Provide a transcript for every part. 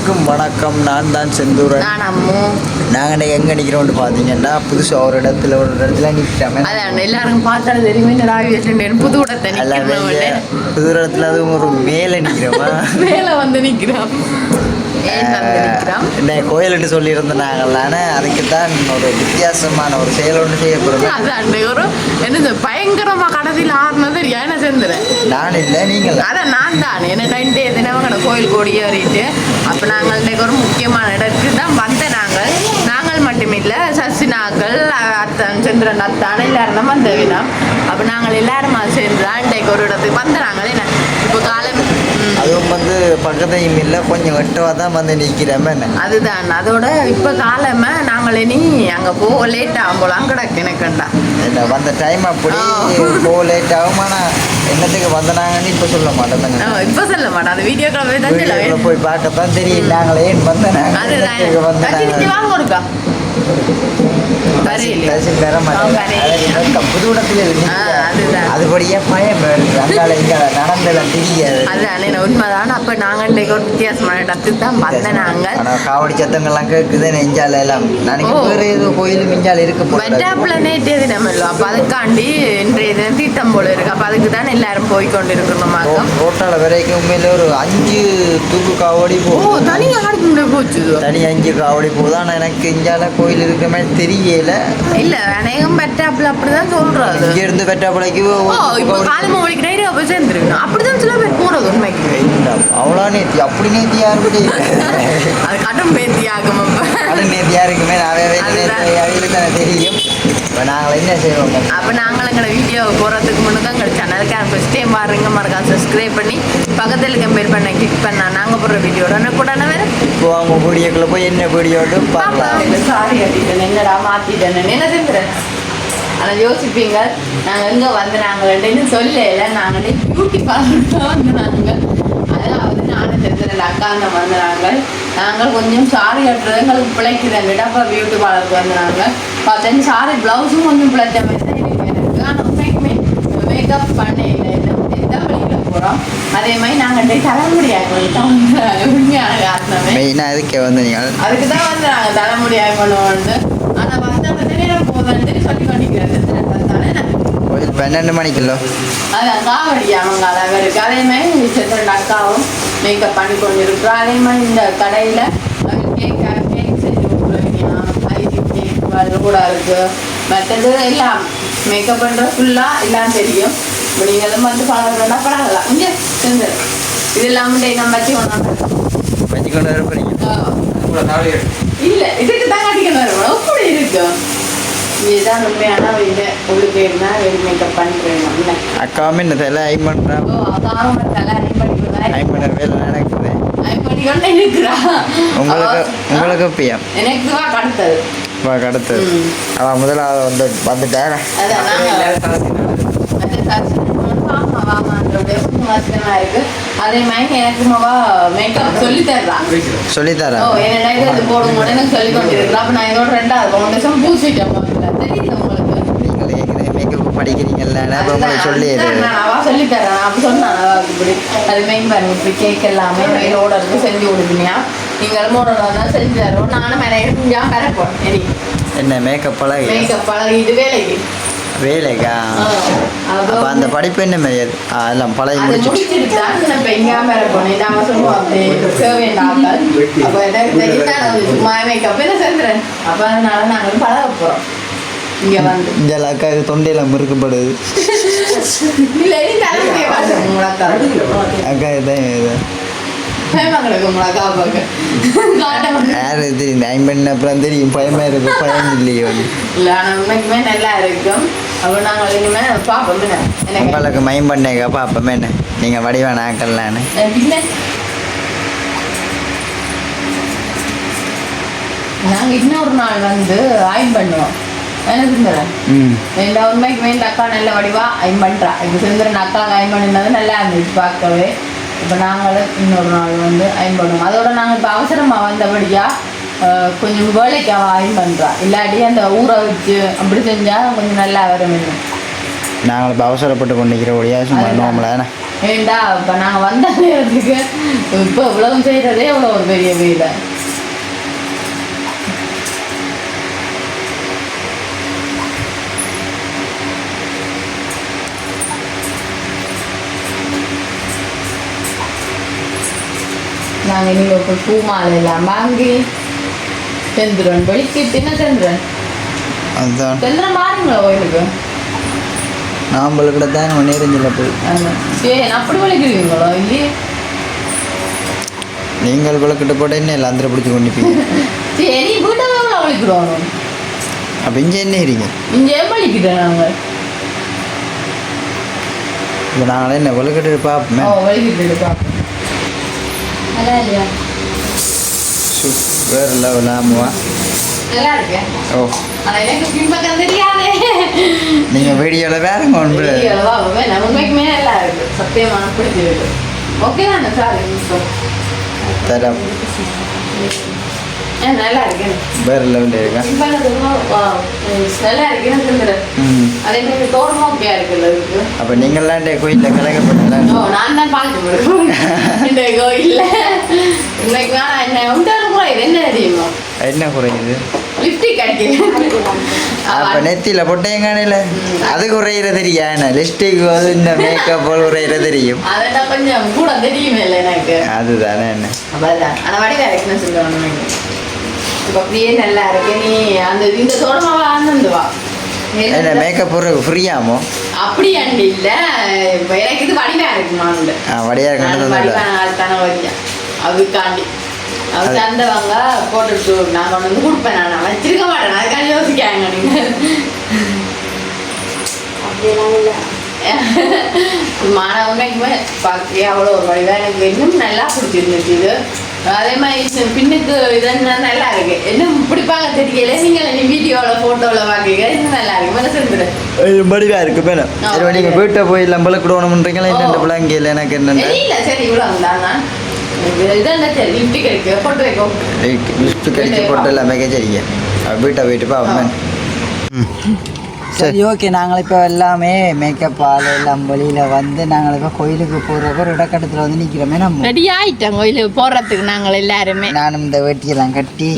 எல்லோருக்கும் வணக்கம். நான் தான் செந்தூரன். நாங்கள் எங்கே நிற்கிறோம்னு பார்த்தீங்கன்னா புதுசாக ஒரு இடத்துல நிற்கிறோம். எல்லாரும் பார்த்தாலும் தெரியுமே புது இடத்துல அதுவும் ஒரு மேலே நிற்கிறோமா மேலே வந்து நிற்கிறோம். கோயில்ட்டு சொல்லியிருந்தாங்களான அதுக்கு தான் ஒரு வித்தியாசமான ஒரு செயல் ஒன்று செய்யப்படுறோம். ஒரு என்னது பயங்கரமா கடத்தில் ஆறுனது என்ன செஞ்சுறேன் நான் இல்லை நீங்கள் அதான் நான் தான் என்ன டைன்டே தினவங்க கோயில் கொடியேறிட்டு அப்போ நாங்கள் இன்றைக்கு ஒரு முக்கியமான இடத்துக்கு தான் வந்த நாங்கள் மட்டுமில்லை சசினாக்கள் அத்தான் சந்திரன் அத்தான் எல்லாரும் தான் வந்த விதம் அப்போ நாங்கள் எல்லாரும் சேர்ந்து தான் இன்றைக்கு ஒரு இடத்துக்கு வந்த நாங்கள் என்ன இப்போ காலம் அதுவும் வந்து பக்கத்தையும் இல்லை கொஞ்சம் வெட்டவா தான் வந்து நிற்கிறேன். அதுதான் அதோட இப்போ காலமே நாங்கள் இனி அங்கே போக லேட் ஆகும் போலாம் கிடக்கு எனக்குண்டா என்ன வந்த டைம் அப்படி போக லேட் ஆகும். ஆனால் என்னத்துக்கு வந்தனாங்கன்னு இப்போ சொல்ல மாட்டேன். இப்போ சொல்ல மாட்டேன். அது வீடியோ கால் தான் போய் பார்க்கத்தான் தெரியும் நாங்களே வந்தனாங்க. வாங்க கொடுக்கா புது இடத்துல அதுபடியே பயம் நடந்தெல்லாம் தெரியாது. அதுதான் உண்மைதான். அப்போ நாங்கள் இன்றைக்கு ஒரு வித்தியாசமான இடத்துக்கு தான் வந்த நாங்கள். ஆனால் காவடி சத்தங்கள்லாம் கேட்குது நெஞ்சால எல்லாம். நாளைக்கு வேறு ஏதோ கோயிலும் மிஞ்சால் இருக்கு வெட்டாப்புல நேற்றே தினம் இல்லை. அப்போ அதுக்காண்டி இன்றைய தினம் தீர்த்தம் போல இருக்கு. அப்போ அதுக்கு தான் எல்லாரும் போய்கொண்டு இருக்கணுமா. ரோட்டால வரைக்கும் உண்மையில ஒரு 5 தூக்கு காவடி போகும். தனியாக போச்சு. தனி 5 காவடி போகுது. ஆனால் எனக்கு இஞ்சால கோயில் இருக்க மாதிரி தெரியல. இல்ல அநேகம் வெட்டாப்புல அப்படிதான் சொல்றாரு. இங்க இருந்து வெட்டாப்புலைக்கு காலமா ஒழிக்கு நைட்டு அப்போ சேர்ந்துருக்கணும் அப்படிதான் சில பேர் போறது. உண்மைக்கு அவ்வளோ நேர்த்தி அப்படி நேர்த்தியா இருக்கு. அது கடும் நேர்த்தி ஆகும். கடும் நேர்த்தியா இருக்குமே. அவைகளுக்கு தானே தெரியும். இப்போ நாங்கள் என்ன செய்வோம். அப்போ நாங்கள் எங்களை வீடியோ போகிறதுக்கு முன்னாடி தான் எங்கள் சேனலுக்கு ஃபஸ்ட் டைம் பாருங்க மறக்காம சப்ஸ்கிரைப் பண்ணி பக்கத்தில் கம்பேர் பண்ண கிளிக் பண்ணா நாங்கள் போடுற வீடியோட கூட வேறு இப்போ அவங்க வீடியோக்குள்ள போய் என்ன வீடியோட்டு பார்க்கலாம். சாரி அடிட்டேன் என்னடா மாற்றிட்டேன் என்ன செஞ்சுறேன். ஆனால் யோசிப்பீங்க நாங்கள் எங்கே வந்து நாங்கள் சொல்லல நாங்களே பியூட்டி பார்லர் தான் வந்து நாங்கள் அதாவது நானும் செஞ்சுறேன் அக்காங்க வந்து நாங்கள் கொஞ்சம் சாரி கட்டுறது எங்களுக்கு பிழைக்கிறேன் விடப்பா பியூட்டி பார்லருக்கு வந்து நாங்கள் பார்த்தேன் சாரி ப்ளவுஸும் கொஞ்சம் பிழைச்ச மாதிரி தான் எனக்கு. ஆனால் உண்மைக்குமே மேக்கப் பண்ணி தான் வெளியில் போகிறோம். அதே மாதிரி நாங்கள் தலைமுடியாக உண்மையான காரணமே அதுக்கே வந்து நீங்கள் அதுக்கு தான் வந்து நாங்கள் தலைமுடியாக பண்ணுவோம்னு. ஆனால் வந்து அந்த நேரம் போதுன்னு சொல்லி கொண்டிருக்கிறது 12 மணிக்குள்ளோ அதான் காவடி அவங்க அளவருக்கு. அதே மாதிரி சித்திரன் அக்காவும் மேக்கப் பண்ணி கொண்டு இருக்கிறோம். அதே மாதிரி இந்த கடையில் கேக் செஞ்சு கொடுக்குறீங்க. ஐஸ்கிரீம் கேக் அது கூட இருக்குது. மற்றது எல்லாம் மேக்கப் பண்ணுற ஃபுல்லாக எல்லாம் தெரியும். இப்போ நீங்களும் வந்து பழகிறோன்னா பழகலாம். இங்கே செஞ்சு இது இல்லாமல் நம்ம வச்சு கொண்டு வரப்போறீங்க. இல்லை இதுக்கு தான் கட்டிக்கணும் வரணும் எப்படி இருக்கும். இதுதான் உண்மையான வீடு. உங்களுக்கு என்ன வெளி மேக்கப் பண்ணுறேன். அக்காவும் என்ன தலை ஐம் பண்ணுறான். வேலை நடக்குது. உங்களுக்கு பிஎம் எனக்கு கடத்தது கடத்தது. அவன் முதலாவது வந்துட்டாங்க. இருக்கு. அதே மாதிரி எனக்கு மேக்கப் சொல்லித்தரா போடும் போது எனக்கு சொல்லி கொண்டிருக்கிறேன். அப்போ நான் இதோட 2வது ஃபவுண்டேஷன் பூசிட்டேன். தெரியுது உங்களுக்கு மேக்கப் படிக்கிறீங்கல்ல உங்களுக்கு சொல்லித்தரேன். அப்போ சொன்னான் இப்படி அது மெயின் பண்ணி இப்படி கேக் எல்லாமே மேலோட இருக்கு செஞ்சு கொடுக்குனியா நீங்கள் மோடோட தான் செஞ்சு தரோம். நானும் மேலே பரப்போம். என்ன மேக்கப் பழகி இது வேலைக்கா அப்போ அந்த படிப்பு என்ன மாதிரி எல்லாம் பழகி முடிச்சிருக்கேன். சும்மா மேக்கப் என்ன செஞ்சுறேன். அப்போ அதனால நாங்கள் பழக போகிறோம். இங்கே வந்து இங்கே அக்காவுக்கு தொண்டையெல்லாம் முறுக்கப்படுது. இல்லை அக்கா இதான் யாரு தெரியும் ஐம் பண்ண அப்புறம் தெரியும் பயமா இருக்கு. பயம் இல்லையோ இல்லை ஆனால் உண்மைக்குமே நல்லா இருக்கும். அப்போ நாங்கள் இனிமேல் பார்ப்போம். உங்களுக்கு மயம் பண்ணேக்கா பார்ப்போம் என்ன நீங்கள் வடிவான ஆக்கலான்னு. நாங்கள் இன்னொரு நாள் வந்து ஆய்வு பண்ணுவோம். என்ன உண்மைக்கு வேண்ட அக்கா நல்ல வடிவா ஐம் பண்ணுறா. இப்போ சுந்தரன் அக்கா ஐம் பண்ணினது நல்லா இருந்துச்சு பார்க்கவே. இப்போ நாங்களும் இன்னொரு நாள் வந்து ஐம் பண்ணுவோம். அதோட நாங்கள் இப்போ அவசரமாக வந்தபடியாக கொஞ்சம் வேலைக்கு அவள் ஐம் பண்ணுறா. இல்லாட்டி அந்த ஊரை வச்சு அப்படி செஞ்சால் கொஞ்சம் நல்லா வரும். நாங்கள் இப்போ அவசரப்பட்டு கொண்டிருக்கிற ஒடியா சும்மா நோம்பல ஏண்டா இப்போ நாங்கள் வந்த நேரத்துக்கு இப்போ இவ்வளவு செய்கிறதே இவ்வளோ ஒரு பெரிய வீடு. நாங்கள் நீங்கள் இப்போ பூ மாலை எல்லாம் வாங்கி செந்துரன் வெளிக்கிட்டு என்ன செந்துரன் அதுதான் செந்துரன் மாறுங்களா கோயிலுக்கு நாம்பளுக்கு தான் நேரஞ்சில் போய் சரி அப்படி வலிக்கிறீங்களோ இல்லையே நீங்கள் விளக்கிட்ட போட்ட என்ன இல்லை அந்த பிடிச்சி கொண்டுப்பீங்க சரி வீட்டை எவ்வளோ வலிக்கிறோம் அப்போ இங்கே என்ன இருங்க இங்கே வலிக்கிட்டேன் நாங்கள் இப்போ நாங்களே என்ன விளக்கிட்டு பார்ப்போமே வலிக்கிட்டு பார்ப்போம் நல்லா இல்லையா வேறு லெவல் ஆமாவா நல்லா இருக்கேன் ஓ ஆனால் எனக்கு பின்பக்கம் தெரியாதே நீங்கள் வீடியோவில் வேறுங்க ஒன்று உண்மைக்குமே நல்லா இருக்கு சத்தியமான பிடிச்சிருக்கு ஓகே தானே சார் தரம் நல்லா இருக்கேன் வேறு லெவலில் இருக்கா நல்லா இருக்கேன்னு அதே மாதிரி தோட்டமும் ஓகே இருக்குல்ல இருக்கு அப்போ நீங்கள்லாம் கோயிலில் கலக்கப்பட்டலாம் நான் தான் பார்க்க இந்த கோயிலில் இன்னைக்கு வேணா என்ன உண்டாலும் கூட இது என்ன தெரியுமா என்ன குறையுது லிப்டிக் அடிக்கிறேன் அப்போ நெத்தியில் பொட்டையங்கானையில் அது குறையிற தெரியா என்ன லிப்ஸ்டிக் இந்த மேக்கப் குறையிற தெரியும் அதெல்லாம் கொஞ்சம் கூட தெரியுமே இல்லை எனக்கு அதுதானே என்ன அப்பதான் ஆனால் வடிவா இருக்குன்னு சொல்லுவாங்க இப்போ அப்படியே நல்லா இருக்கு நீ அந்த இந்த தோட்டமாவா ஆனந்துவா என்ன மேக்கப் போடுறது ஃப்ரீயாமோ அப்படி அண்டு இல்லை இப்போ எனக்கு இது வடிவா இருக்குமான்னு வடியா வடிவான தானே வச்சேன் அதுக்காண்டி அது தந்தவங்க போட்டுட்டு நான் கொண்டு வந்து கொடுப்பேன் நான் வச்சிருக்க மாட்டேன் அதுக்காண்டி யோசிக்காங்க நீங்கள் மாணவனைக்குமே பார்க்க அவ்வளோ ஒரு வடிவாக எனக்கு இன்னும் நல்லா பிடிச்சிருந்துச்சு இது அதே மாதிரி பின்னுக்கு இதெல்லாம் நல்லா இருக்கு இன்னும் பிடிப்பாங்க தெரியல நீங்கள் வீடியோவில் ஃபோட்டோவில் பார்க்க இன்னும் நல்லா இருக்கு மேலே செஞ்சுடு வடிவா இருக்கு மேடம் நீங்கள் வீட்டை போய் லம்பளை கொடுக்கணும்ன்றீங்களா என்ன பிள்ளைங்க இல்லை எனக்கு என்ன இல்லை சரி இவ்வளோ தான் இதான் சரி லிப்டிக் இருக்கு போட்டு வைக்கும் லிப்ஸ்டிக் அடிச்சு போட்டு எல்லாமே சரிங்க வீட்டை போயிட்டு பாப்பேன் சரி ஓகே நாங்கள் இப்போ எல்லாமே மேக்கப் ஆள் எல்லாம் வழியில் வந்து நாங்கள் இப்போ கோயிலுக்கு போகிறப்ப ஒரு இடக்கட்டத்தில் வந்து நிற்கிறோமே நம்ம ரெடி ஆகிட்டோம் கோயிலுக்கு போகிறதுக்கு நாங்கள் எல்லாருமே நானும் இந்த வேட்டியெல்லாம் கட்டி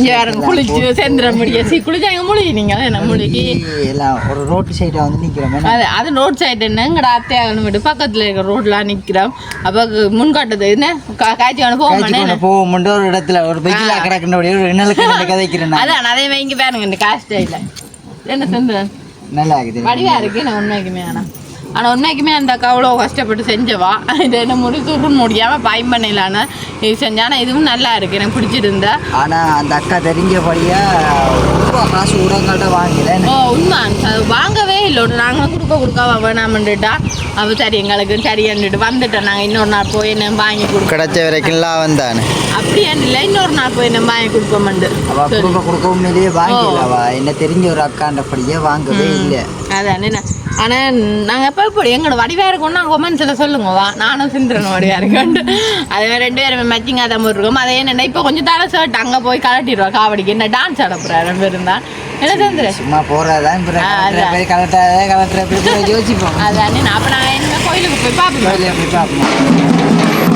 குளிச்சு செந்துட முடியாது குளிச்சாங்க முழுகினீங்க என்ன முழுகி எல்லாம் ஒரு ரோட்டு சைடில் வந்து நிற்கிறோமே அது ரோட் சைடு என்ன எங்கட அத்தையாகணும் விட்டு பக்கத்தில் இருக்கிற ரோட்லாம் நிற்கிறோம் அப்போ முன்காட்டுது என்ன காய்ச்சி போகும்போது ஒரு இடத்துல ஒரு பெயிலாக கிடக்குன்ற ஒரு இன்னலுக்கு கதைக்கிறேன் அதான் அதே வாங்கி பாருங்க இந்த காஸ்டைல என்ன செந்துறேன் நல்லா இருக்குது வடிவா இருக்கு நான் உண்மைக்குமே ஆனால் உண்மைக்குமே அந்த அக்கா அவ்வளோ கஷ்டப்பட்டு செஞ்சவா இது என்ன முடிச்சுருன்னு முடியாமல் பாயம் பண்ணிடலான்னு இது செஞ்சானா இதுவும் நல்லா இருக்கு எனக்கு பிடிச்சிருந்தா ஆனால் அந்த அக்கா தெரிஞ்சபடியாக காசு உடங்கள்ட்ட வாங்கல உண்மை வாங்கவே இல்லை நாங்கள் கொடுக்க வேணாமன்னுட்டா அவள் சரி எங்களுக்கு சரியான்ட்டு வந்துட்டோம் நாங்கள் இன்னொரு நாள் போய் என்ன வாங்கி கொடுக்க கிடைச்ச வரைக்கும்லாம் வந்தானே அப்படியான்னு இல்லை இன்னொரு நாள் போய் என்ன வாங்கி கொடுப்போம்ண்டு கொடுக்க உண்மையிலேயே வாங்கலவா என்ன தெரிஞ்ச ஒரு அக்காண்டபடியே வாங்கவே இல்லை அதான் என்ன ஆனால் நாங்கள் எப்போ இப்படி எங்களோட வடிவாக இருக்கோம்னா கொமெண்ட்ஸில் சொல்லுங்கவா நானும் சிந்திரன் வடிவாக இருக்கேன்ட்டு அதே மாதிரி 2 பேருமே மேட்சிங்காக தான் போட்டிருக்கோம் அதே என்னென்னா இப்போ கொஞ்சம் தலை ஷர்ட் அங்கே போய் கலட்டிடுவா காவடிக்கு என்ன டான்ஸ் ஆட போகிறாரு 2 பேரும் தான் என்ன சந்திரன் சும்மா போகிறதான் கலட்டுற யோசிப்போம் அதான் அப்போ நாங்கள் என்ன கோயிலுக்கு போய் பார்ப்போம் போய் பார்ப்போம்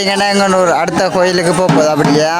பார்த்தீங்கன்னா எங்க ஒரு அடுத்த கோயிலுக்கு போகுது அப்படியா?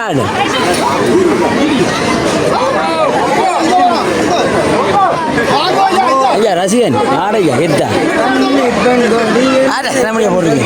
விளையாடு ஐயா ரசிகன் ஆடையா எடுத்தா நம்மளுடைய போடுறீங்க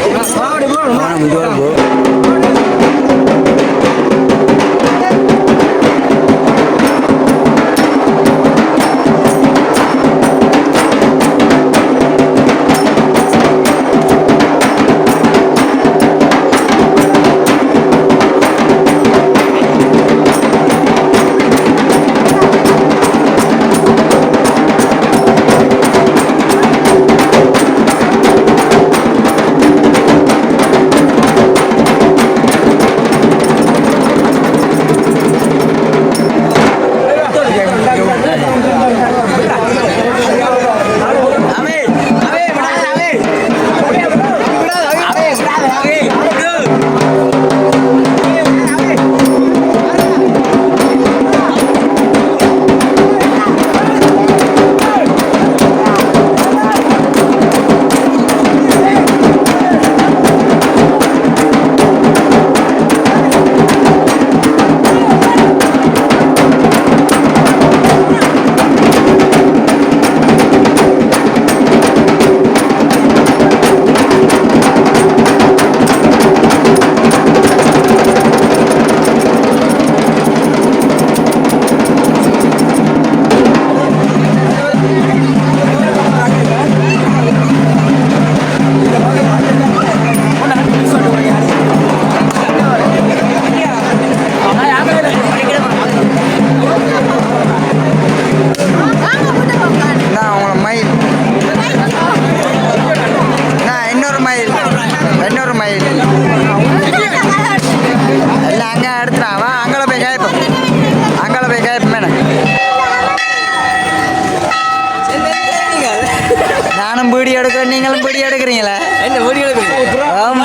வீடியோ எடுக்கிறேன், நீங்களும் வீடியோ எடுக்கிறீங்களா? என்ன வீடியோ எடுக்கிறீங்க? ஆமாம்,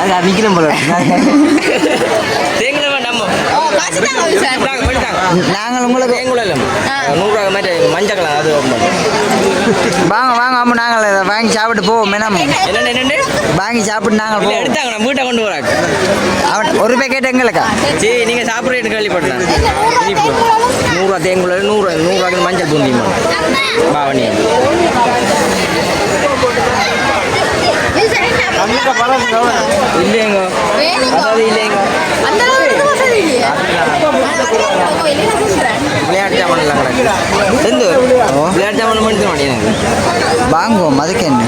அது விற்கிறோம் போல. நாங்கள் உங்களுக்கு 100 மாதிரி மஞ்சக்கலாம் அது வாங்க வாங்க. ஆமாம், நாங்கள் இதை வாங்கி சாப்பிட்டு போவோம். மேடம் என்ன வாங்கி சாப்பிட்டு நாங்கள் போவோம். எடுத்தாங்க நான் வீட்டை கொண்டு வராங்க. அவன் ஒரு பேக்கெட் எங்களுக்கா? சரி, நீங்கள் சாப்பிட்றேன்னு கேள்விப்பட்டேன். இனிப்பு 100 தேங்குள்ள 100 மஞ்சள் பூந்தி பாவனி இல்லைங்க, அதாவது இல்லைங்க. விளையாட்டு ஜாமான் எந்த விளையாட்டு ஜாமான் பண்ணி மாட்டேங்க வாங்குவோம். அதுக்கு என்ன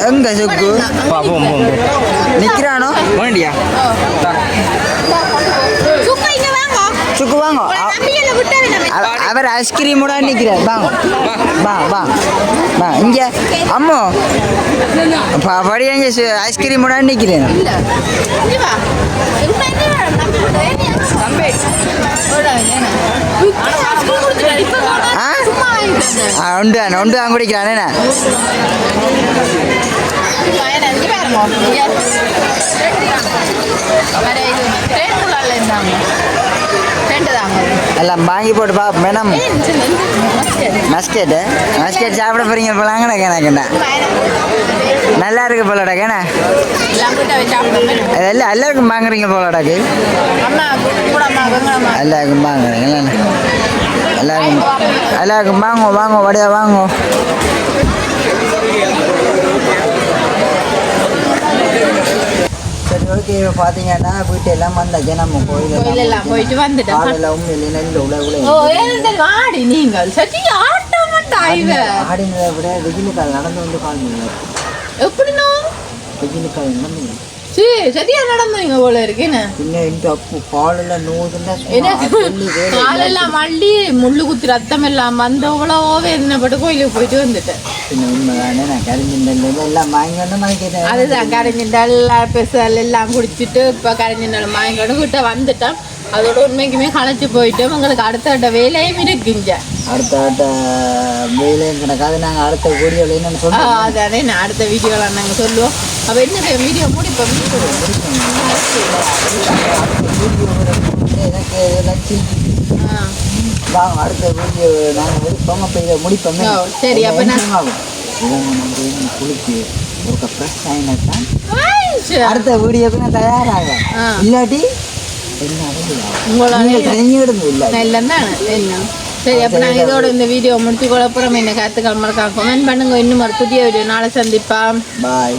எங்க சுக்கு நிக்கிறானோ வேண்டியா சுக்கு வாங்க. அவர் ஐஸ்கிரீமோட நிற்கிறார். வாங்க வா வா வா இங்கே அம்மோ படி எங்கே ஐஸ்கிரீமோட நிற்கிறேன். உண்டு உண்டு தான் குடிக்கிறான். என்ன எல்லாம் வாங்கி போட்டு பா மேடம். மஸ்கெட்டு மஸ்கெட் சாப்பிட போறீங்க போலாங்கண்ணா. எனக்கு என்ன நல்லா இருக்கு போலடாக்கண்ணா. எல்லாம் எல்லாருக்கும் வாங்குறீங்க போலடாக்கு. எல்லாருக்கும் வாங்குறீங்க. எல்லாருக்கும் எல்லாருக்கும் வாங்க வாங்க வடையா வாங்க. சரி, ஓகே. இப்போ பார்த்தீங்கன்னா வீட்டு எல்லாம் வந்தாச்சு. நம்ம கோயிலெல்லாம் போயிட்டு வந்துட்டோம். ஆடினதை விட வெயிலுக்கால் நடந்து வந்து கால் எப்படின்னா வெயிலுக்கால் நடந்து சரியா நடந்தீங்க போல இருக்கு. காலெல்லாம் மல்லி முள்ளு குத்தி ரத்தம் எல்லாம் வந்து அவ்வளவோ வேதனைப்பட்டு கோயிலுக்கு போயிட்டு வந்துட்டேன். அதுதான் கரைஞ்சிண்டல் பெசல் எல்லாம் குடிச்சிட்டு இப்போ கரைஞ்சிண்டல் வாங்கிட்டு கிட்ட வந்துட்டோம். அதோட உண்மைக்குமே களைச்சு போயிட்டோம். உங்களுக்கு அடுத்த வேலையும் இருக்குங்க. அடுத்த வேலையும் கிடக்காது. நாங்கள் அடுத்த வீடியோவில் என்னென்னு சொல்லுவோம். அதானே நான் அடுத்த வீடியோவில் நாங்கள் சொல்லுவோம். அப்போ என்ன வீடியோ முடிப்போம். எனக்கு லட்சி வாங்க அடுத்த வீடியோ நாங்கள் முடிப்போம். அப்போ இதை முடிப்போம். சரி, அப்போ நான் குளிச்சு ஒரு ஃப்ரெஷ் ஆகினா அடுத்த வீடியோக்கு நான் தயாராக இல்லாட்டி சரி அப்போ நாங்கள் இதோட இந்த வீடியோ முடிச்சு கூட அப்புறம் என்ன கற்றுக்காம கமெண்ட் பண்ணுங்க. இன்னும் ஒரு புதிய வீடியோ நாளை சந்திப்பா. பாய்.